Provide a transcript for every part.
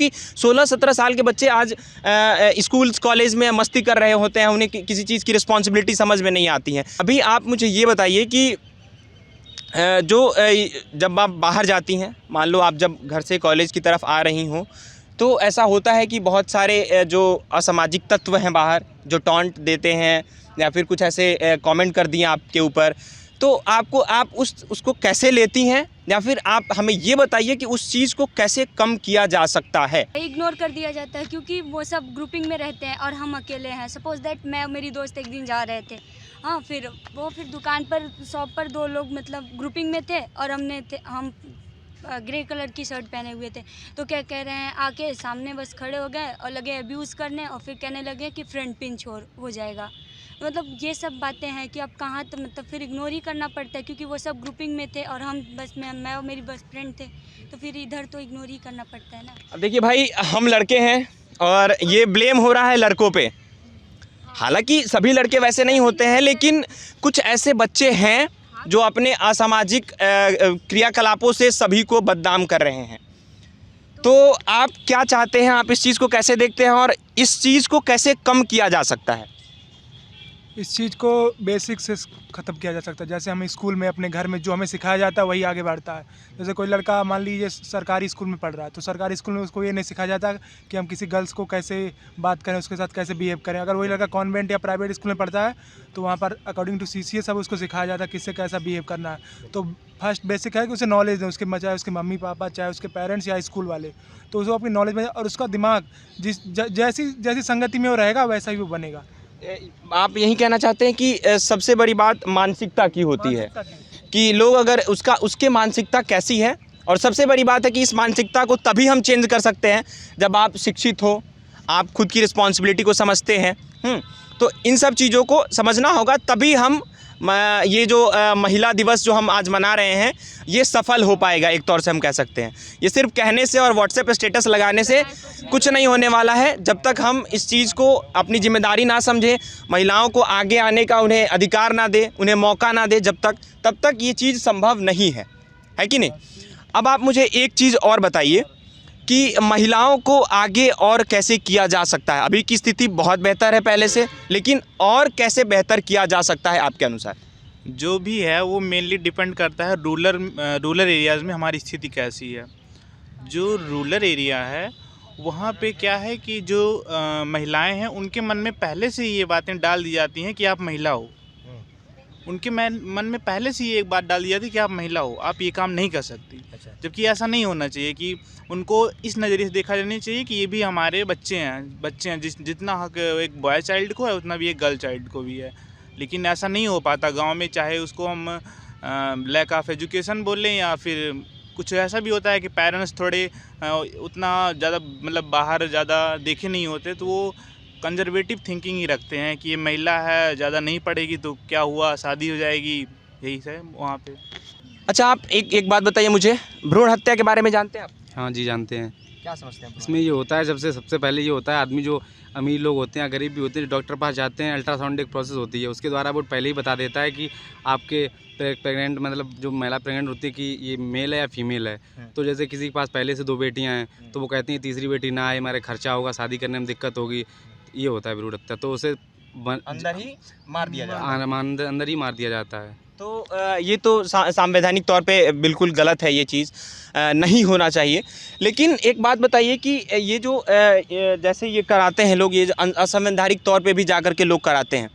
क्योंकि 16-17 साल के बच्चे आज स्कूल कॉलेज में मस्ती कर रहे होते हैं, उन्हें किसी चीज़ की रिस्पॉन्सिबिलिटी समझ में नहीं आती है। अभी आप मुझे ये बताइए कि जब आप बाहर जाती हैं, मान लो आप जब घर से कॉलेज की तरफ आ रही हों, तो ऐसा होता है कि बहुत सारे जो असामाजिक तत्व हैं बाहर, जो टॉन्ट देते हैं या फिर कुछ ऐसे कमेंट कर दिए आपके ऊपर, तो आप उसको कैसे लेती हैं, या फिर आप हमें ये बताइए कि उस चीज़ को कैसे कम किया जा सकता है? इग्नोर कर दिया जाता है क्योंकि वो सब ग्रुपिंग में रहते हैं और हम अकेले हैं। सपोज दैट मैं और मेरी दोस्त एक दिन जा रहे थे, हाँ, फिर दुकान पर शॉप पर 2 लोग मतलब ग्रुपिंग में थे और हम ग्रे कलर की शर्ट पहने हुए थे। तो क्या कह रहे हैं, आके सामने बस खड़े हो गए और लगे अब्यूज़ करने और फिर कहने लगे कि फ्रंट पिंच हो जाएगा। मतलब ये सब बातें हैं कि अब कहाँ, तो मतलब फिर इग्नोर ही करना पड़ता है क्योंकि वो सब ग्रुपिंग में थे और हम बस मैं और मेरी बेस्ट फ्रेंड थे, तो फिर इधर तो इग्नोर ही करना पड़ता है ना। अब देखिए भाई, हम लड़के हैं और ये ब्लेम हो रहा है लड़कों पे। हालांकि सभी लड़के वैसे नहीं होते हैं, लेकिन कुछ ऐसे बच्चे हैं जो अपने असामाजिक क्रियाकलापों से सभी को बदनाम कर रहे हैं। तो आप क्या चाहते हैं, आप इस चीज़ को कैसे देखते हैं और इस चीज़ को कैसे कम किया जा सकता है? इस चीज़ को बेसिक से ख़त्म किया जा सकता है। जैसे हम स्कूल में अपने घर में जो हमें सिखाया जाता है वही आगे बढ़ता है। जैसे कोई लड़का मान लीजिए सरकारी स्कूल में पढ़ रहा है, तो सरकारी स्कूल में उसको ये नहीं सिखाया जाता कि हम किसी गर्ल्स को कैसे बात करें, उसके साथ कैसे बिहेव करें। अगर वही लड़का कॉन्वेंट या प्राइवेट स्कूल में पढ़ता है तो वहाँ पर अकॉर्डिंग टू CCA सब उसको सिखाया जाता है किससे कैसा बिहेव करना है। तो फर्स्ट बेसिक है कि उसे नॉलेज दें, उसके चाहे उसके मम्मी पापा, चाहे उसके पेरेंट्स या स्कूल वाले, तो उसको अपनी नॉलेज में, और उसका दिमाग जैसी संगति में वो रहेगा वैसा ही वो बनेगा। आप यही कहना चाहते हैं कि सबसे बड़ी बात मानसिकता की होती है कि लोग अगर उसके मानसिकता कैसी है, और सबसे बड़ी बात है कि इस मानसिकता को तभी हम चेंज कर सकते हैं जब आप शिक्षित हो, आप खुद की रिस्पॉन्सिबिलिटी को समझते हैं। तो इन सब चीज़ों को समझना होगा, तभी हम ये जो महिला दिवस जो हम आज मना रहे हैं ये सफल हो पाएगा, एक तौर से हम कह सकते हैं। ये सिर्फ कहने से और व्हाट्सएप स्टेटस लगाने से कुछ नहीं होने वाला है। जब तक हम इस चीज़ को अपनी जिम्मेदारी ना समझें, महिलाओं को आगे आने का उन्हें अधिकार ना दे, उन्हें मौका ना दे, तब तक ये चीज़ संभव नहीं है कि नहीं? अब आप मुझे एक चीज़ और बताइए कि महिलाओं को आगे और कैसे किया जा सकता है? अभी की स्थिति बहुत बेहतर है पहले से, लेकिन और कैसे बेहतर किया जा सकता है आपके अनुसार? जो भी है वो मेनली डिपेंड करता है रूरल एरियाज़ में हमारी स्थिति कैसी है। जो रूरल एरिया है वहाँ पे क्या है कि जो महिलाएं हैं उनके मन में पहले से ही ये बातें डाल दी जाती हैं कि आप महिला हो। उनके मन में पहले से ही एक बात डाल दी जाती है कि आप महिला हो, आप ये काम नहीं कर सकती। जबकि ऐसा नहीं होना चाहिए, कि उनको इस नज़रिए से देखा जाना चाहिए कि ये भी हमारे बच्चे हैं। जितना हक एक बॉय चाइल्ड को है उतना भी एक गर्ल चाइल्ड को भी है। लेकिन ऐसा नहीं हो पाता गांव में, चाहे उसको हम लैक ऑफ एजुकेशन बोलें या फिर कुछ ऐसा भी होता है कि पेरेंट्स थोड़े उतना ज़्यादा मतलब बाहर ज़्यादा देखे नहीं होते, तो वो कंजर्वेटिव थिंकिंग ही रखते हैं कि ये महिला है, ज़्यादा नहीं पढ़ेगी तो क्या हुआ, शादी हो जाएगी, यही है वहाँ पे। अच्छा, आप एक बात बताइए मुझे, भ्रूण हत्या के बारे में जानते हैं आप? हाँ जी, जानते हैं। क्या समझते हैं? इसमें ये होता है, सबसे पहले ये होता है, आदमी जो अमीर लोग होते हैं, गरीब भी होते हैं, डॉक्टर पास जाते हैं, अल्ट्रासाउंड एक प्रोसेस होती है, उसके द्वारा वो पहले ही बता देता है कि आपके प्रेग्नेंट मतलब जो महिला प्रेग्नेंट होती है कि ये मेल है या फीमेल है। तो जैसे किसी के पास पहले से 2 बेटियां हैं तो वो कहती हैं तीसरी बेटी ना आए, हमारे खर्चा होगा, शादी करने में दिक्कत होगी, ये होता है भ्रूण हत्या। तो उसे अंदर ही मार दिया जाता है। अंदर ही मार दिया जाता है। तो ये तो संवैधानिक तौर पे बिल्कुल गलत है, ये चीज़ नहीं होना चाहिए। लेकिन एक बात बताइए कि ये जो जैसे ये कराते हैं लोग, ये असंवैधानिक तौर पे भी जाकर के लोग कराते हैं,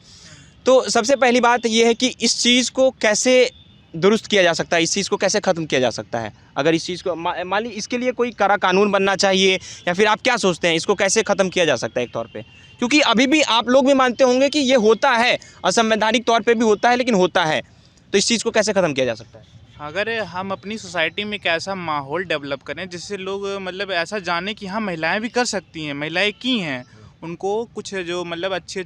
तो सबसे पहली बात ये है कि इस चीज़ को कैसे दुरुस्त किया जा सकता है, इस चीज़ को कैसे ख़त्म किया जा सकता है? अगर इस चीज़ को मान ली, इसके लिए कोई कड़ा कानून बनना चाहिए, या फिर आप क्या सोचते हैं इसको कैसे ख़त्म किया जा सकता है एक तौर पे? क्योंकि अभी भी आप लोग भी मानते होंगे कि ये होता है, असंवैधानिक तौर पे भी होता है, लेकिन होता है। तो इस चीज़ को कैसे ख़त्म किया जा सकता है? अगर हम अपनी सोसाइटी में एक ऐसा माहौल डेवलप करें जिससे लोग मतलब ऐसा जाने कि हाँ महिलाएं भी कर सकती हैं, महिलाएं की हैं, उनको कुछ जो मतलब अच्छी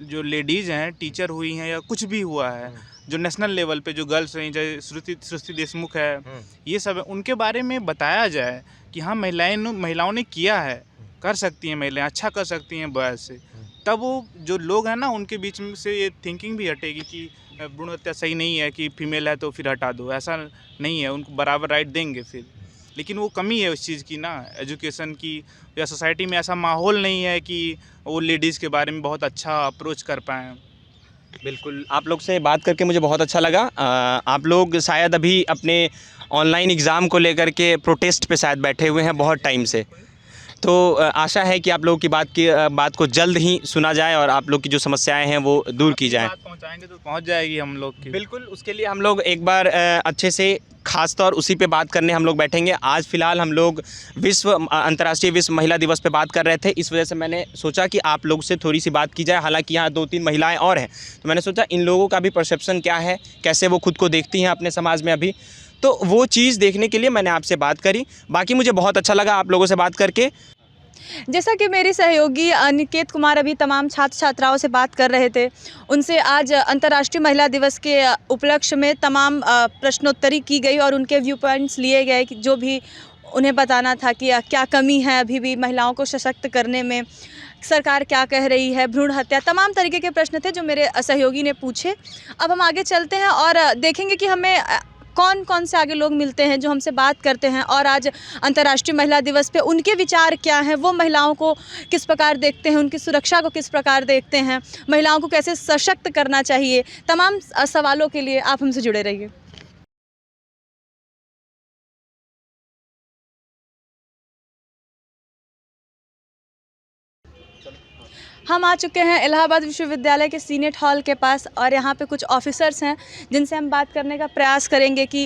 जो लेडीज़ हैं, टीचर हुई हैं या कुछ भी हुआ है, जो नेशनल लेवल पे जो गर्ल्स हैं, जैसे सृष्टि देशमुख है, ये सब है, उनके बारे में बताया जाए कि हाँ महिलाओं ने किया है, कर सकती हैं महिलाएं, अच्छा कर सकती हैं बॉयज़ से। तब वो जो लोग हैं ना उनके बीच में से ये थिंकिंग भी हटेगी कि भ्रूण हत्या सही नहीं है, कि फीमेल है तो फिर हटा दो, ऐसा नहीं है, उनको बराबर राइट देंगे फिर। लेकिन वो कमी है उस चीज़ की ना, एजुकेशन की, या सोसाइटी में ऐसा माहौल नहीं है कि वो लेडीज़ के बारे में बहुत अच्छा अप्रोच कर पाएँ। बिल्कुल, आप लोग से बात करके मुझे बहुत अच्छा लगा। आप लोग शायद अभी अपने ऑनलाइन एग्ज़ाम को लेकर के प्रोटेस्ट पे शायद बैठे हुए हैं बहुत टाइम से। तो आशा है कि आप लोगों की बात को जल्द ही सुना जाए और आप लोग की जो समस्याएं हैं वो दूर की जाएं। बात पहुँचाएँगे तो पहुँच जाएगी हम लोग की। बिल्कुल, उसके लिए हम लोग एक बार अच्छे से खास तौर उसी पे बात करने हम लोग बैठेंगे। आज फ़िलहाल हम लोग अंतर्राष्ट्रीय विश्व महिला दिवस पे बात कर रहे थे, इस वजह से मैंने सोचा कि आप लोग से थोड़ी सी बात की जाए। हालांकि यहाँ 2-3 महिलाएं और हैं, तो मैंने सोचा इन लोगों का भी परसेप्शन क्या है, कैसे वो खुद को देखती हैं अपने समाज में अभी, तो वो चीज़ देखने के लिए मैंने आपसे बात करी। बाकी मुझे बहुत अच्छा लगा आप लोगों से बात करके। जैसा कि मेरी सहयोगी निकेत कुमार अभी तमाम छात्र छात्राओं से बात कर रहे थे, उनसे आज अंतर्राष्ट्रीय महिला दिवस के उपलक्ष्य में तमाम प्रश्नोत्तरी की गई और उनके व्यू पॉइंट्स लिए गए कि जो भी उन्हें बताना था कि क्या कमी है अभी भी महिलाओं को सशक्त करने में, सरकार क्या कह रही है, भ्रूण हत्या, तमाम तरीके के प्रश्न थे जो मेरे सहयोगी ने पूछे। अब हम आगे चलते हैं और देखेंगे कि हमें कौन कौन से आगे लोग मिलते हैं जो हमसे बात करते हैं और आज अंतर्राष्ट्रीय महिला दिवस पे उनके विचार क्या हैं, वो महिलाओं को किस प्रकार देखते हैं, उनकी सुरक्षा को किस प्रकार देखते हैं, महिलाओं को कैसे सशक्त करना चाहिए। तमाम सवालों के लिए आप हमसे जुड़े रहिए। हम आ चुके हैं इलाहाबाद विश्वविद्यालय के सीनेट हॉल के पास और यहाँ पे कुछ ऑफिसर्स हैं जिनसे हम बात करने का प्रयास करेंगे कि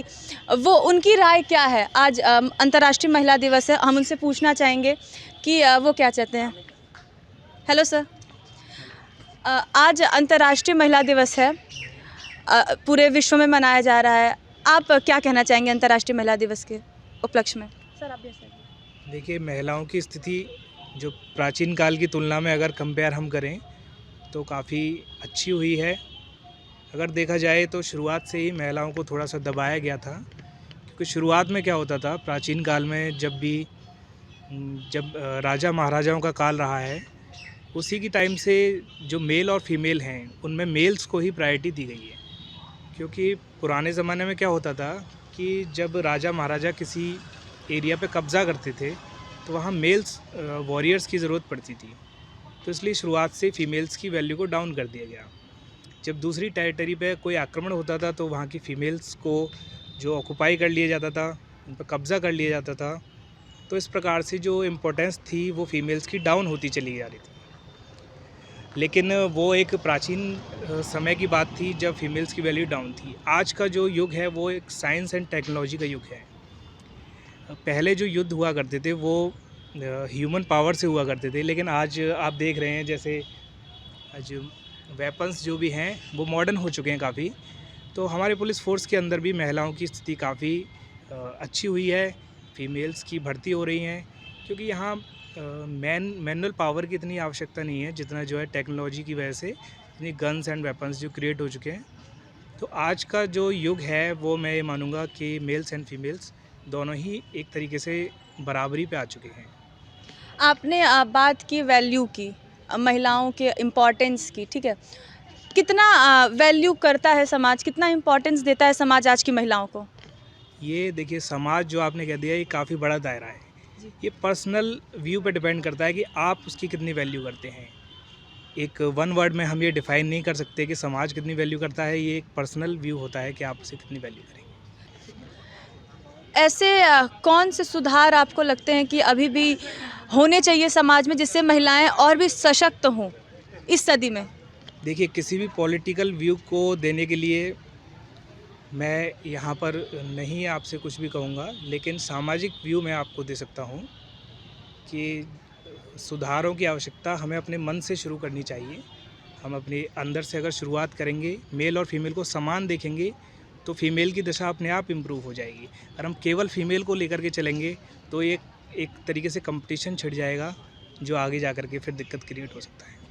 वो उनकी राय क्या है। आज अंतर्राष्ट्रीय महिला दिवस है, हम उनसे पूछना चाहेंगे कि वो क्या चाहते हैं। हेलो सर, आज अंतर्राष्ट्रीय महिला दिवस है, पूरे विश्व में मनाया जा रहा है। आप क्या कहना चाहेंगे अंतर्राष्ट्रीय महिला दिवस के उपलक्ष्य में? सर आप देखिए, महिलाओं की स्थिति जो प्राचीन काल की तुलना में अगर कंपेयर हम करें तो काफ़ी अच्छी हुई है। अगर देखा जाए तो शुरुआत से ही महिलाओं को थोड़ा सा दबाया गया था, क्योंकि शुरुआत में क्या होता था, प्राचीन काल में जब राजा महाराजाओं का काल रहा है, उसी की टाइम से जो मेल और फीमेल हैं उनमें मेल्स को ही प्रायोरिटी दी गई है। क्योंकि पुराने ज़माने में क्या होता था कि जब राजा महाराजा किसी एरिया पे कब्ज़ा करते थे तो वहाँ मेल्स वॉरियर्स की ज़रूरत पड़ती थी, तो इसलिए शुरुआत से फ़ीमेल्स की वैल्यू को डाउन कर दिया गया। जब दूसरी टेरिटरी पे कोई आक्रमण होता था तो वहाँ की फ़ीमेल्स को जो ऑक्यूपाई कर लिया जाता था, उन पर कब्ज़ा कर लिया जाता था, तो इस प्रकार से जो इम्पोर्टेंस थी वो फ़ीमेल्स की डाउन होती चली जा रही थी। लेकिन वो एक प्राचीन समय की बात थी जब फीमेल्स की वैल्यू डाउन थी। आज का जो युग है वो एक साइंस एंड टेक्नोलॉजी का युग है। पहले जो युद्ध हुआ करते थे वो ह्यूमन पावर से हुआ करते थे, लेकिन आज आप देख रहे हैं जैसे आज वेपन्स जो भी हैं वो मॉडर्न हो चुके हैं काफ़ी। तो हमारे पुलिस फोर्स के अंदर भी महिलाओं की स्थिति काफ़ी अच्छी हुई है, फीमेल्स की भर्ती हो रही हैं, क्योंकि यहाँ मैनुअल पावर की इतनी आवश्यकता नहीं है जितना जो है टेक्नोलॉजी की वजह से इतनी गन्स एंड वेपन्स जो क्रिएट हो चुके हैं। तो आज का जो युग है वो मैं ये मानूंगा कि मेल्स एंड फीमेल्स दोनों ही एक तरीके से बराबरी पे आ चुके हैं। आपने बात की वैल्यू की, महिलाओं के इम्पोर्टेंस की, ठीक है, कितना वैल्यू करता है समाज, कितना इम्पोर्टेंस देता है समाज आज की महिलाओं को? ये देखिए, समाज जो आपने कह दिया ये काफ़ी बड़ा दायरा है। ये पर्सनल व्यू पे डिपेंड करता है कि आप उसकी कितनी वैल्यू करते हैं। एक वन वर्ड में हम ये डिफ़ाइन नहीं कर सकते कि समाज कितनी वैल्यू करता है। ये एक पर्सनल व्यू होता है कि आप उसे कितनी वैल्यू करेंगे। ऐसे कौन से सुधार आपको लगते हैं कि अभी भी होने चाहिए समाज में जिससे महिलाएं और भी सशक्त हों इस सदी में? देखिए, किसी भी पॉलिटिकल व्यू को देने के लिए मैं यहाँ पर नहीं आपसे कुछ भी कहूँगा, लेकिन सामाजिक व्यू मैं आपको दे सकता हूँ कि सुधारों की आवश्यकता हमें अपने मन से शुरू करनी चाहिए। हम अपने अंदर से अगर शुरुआत करेंगे, मेल और फीमेल को समान देखेंगे, तो फीमेल की दशा अपने आप इम्प्रूव हो जाएगी। अगर हम केवल फीमेल को लेकर के चलेंगे तो एक तरीके से कंपटीशन छिड़ जाएगा जो आगे जा कर के फिर दिक्कत क्रिएट हो सकता है।